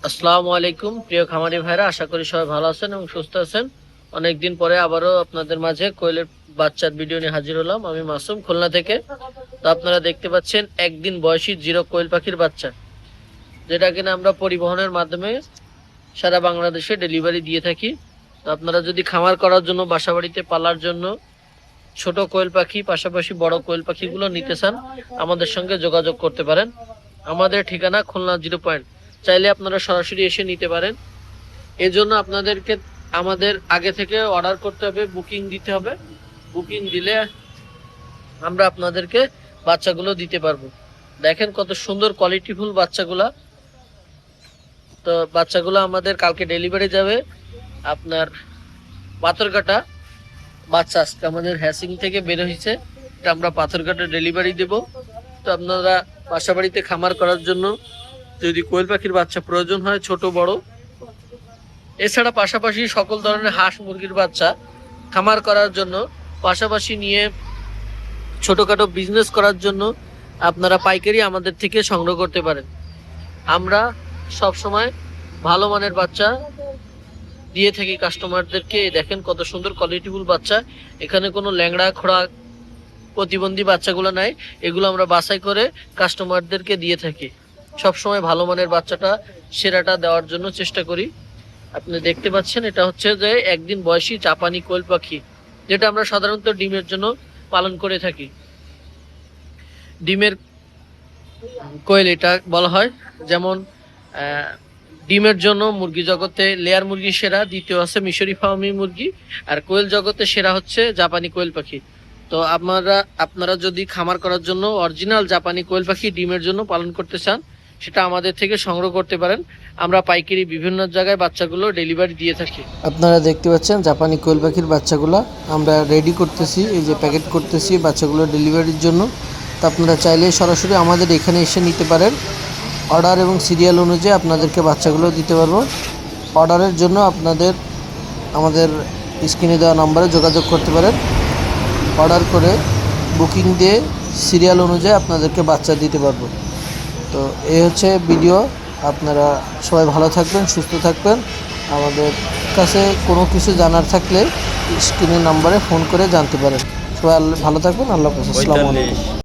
আসসালামু আলাইকুম প্রিয় খামারি ভাইরা, আশা করি সবাই ভালো আছেন এবং সুস্থ আছেন। অনেকদিন পরে আবারও আপনাদের মাঝে কোয়েলের বাচ্চার ভিডিও নিয়ে হাজির হলাম। আমি মাসুম, খুলনা থেকে। তো আপনারা দেখতে পাচ্ছেন একদিন বয়সী জিরো কোয়েল পাখির বাচ্চা, যেটা কিনা আমরা পরিবহনের মাধ্যমে সারা বাংলাদেশে ডেলিভারি দিয়ে থাকি। তো আপনারা যদি খামার করার জন্য, বাসা বাড়িতে পালার জন্য ছোট কোয়েল পাখি পাশাপাশি বড় কোয়েল পাখিগুলো নিতে চান, আমাদের সঙ্গে যোগাযোগ করতে পারেন। আমাদের ঠিকানা খুলনা 0 পয়েন্ট। চাইলে আপনারা সরাসরি এসে নিতে পারেন। এজন্য আপনাদেরকে আমাদের আগে থেকে অর্ডার করতে হবে, বুকিং দিতে হবে। বুকিং দিলে আমরা আপনাদেরকে বাচ্চাগুলো দিতে পারবো। দেখেন কত সুন্দর কোয়ালিটিফুল বাচ্চাগুলা। তো বাচ্চাগুলো আমাদের কালকে ডেলিভারি যাবে আপনার পাথরঘাটা। বাচ্চা আজকে আমাদের হ্যাসিং থেকে বের হয়েছে, এটা আমরা পাথরঘাটা ডেলিভারি দেব। তো আপনারা বাসা বাড়িতে খামার করার জন্য যদি কোয়েল পাখির বাচ্চা প্রয়োজন হয়, ছোট বড়, এছাড়া পাশাপাশি সকল ধরনের হাঁস মুরগির বাচ্চা খামার করার জন্য, পাশাপাশি নিয়ে ছোটখাটো বিজনেস করার জন্য আপনারা পাইকারি আমাদের থেকে সংগ্রহ করতে পারেন। আমরা সব সময় ভালো মানের বাচ্চা দিয়ে থাকি কাস্টমারদেরকে। দেখেন কত সুন্দর কোয়ালিটিফুল বাচ্চা। এখানে কোনো ল্যাংড়া খোড়া প্রতিবন্ধী বাচ্চাগুলো নাই, এগুলো আমরা বাছাই করে কাস্টমারদেরকে দিয়ে থাকি। সবসময় ভালো মানের বাচ্চাটা, সেরাটা দেওয়ার জন্য চেষ্টা করি। আপনি দেখতে পাচ্ছেন এটা হচ্ছে যে একদিন বয়সী জাপানি কোয়েল পাখি, যেটা আমরা সাধারণত ডিমের জন্য পালন করে থাকি। ডিমের কোয়েল এটা বলা হয়। যেমন ডিমের জন্য মুরগি জগতে লেয়ার মুরগি সেরা, দ্বিতীয় আছে মিশরি ফার্মি মুরগি, আর কোয়েল জগতে সেরা হচ্ছে জাপানি কোয়েল পাখি। তো আপনারা যদি খামার করার জন্য অরিজিনাল জাপানি কোয়েল পাখি ডিমের জন্য পালন করতে চান, সেটা আমাদের থেকে সংগ্রহ করতে পারেন। আমরা পাইকারি বিভিন্ন জায়গায় বাচ্চাগুলো ডেলিভারি দিয়ে থাকি। আপনারা দেখতে পাচ্ছেন জাপানি কোয়েল পাখির বাচ্চাগুলো আমরা রেডি করতেছি, এই যে প্যাকেট করতেছি বাচ্চাগুলো ডেলিভারির জন্য। তো আপনারা চাইলে সরাসরি আমাদের এখানে এসে নিতে পারেন। অর্ডার এবং সিরিয়াল অনুযায়ী আপনাদেরকে বাচ্চাগুলো দিতে পারবো। অর্ডারের জন্য আপনাদের আমাদের স্ক্রিনে দেওয়া নম্বরে যোগাযোগ করতে পারেন। অর্ডার করে বুকিং দিয়ে সিরিয়াল অনুযায়ী আপনাদেরকে বাচ্চা দিতে পারবো। তো এই হচ্ছে ভিডিও। আপনারা সবাই ভালো থাকবেন, সুস্থ থাকবেন। আমাদের কাছে কোনো কিছু জানার থাকলে স্ক্রিনের নাম্বারে ফোন করে জানতে পারেন। সবাই ভালো থাকবেন। আল্লাহ হাফেজ। আসসালামু আলাইকুম।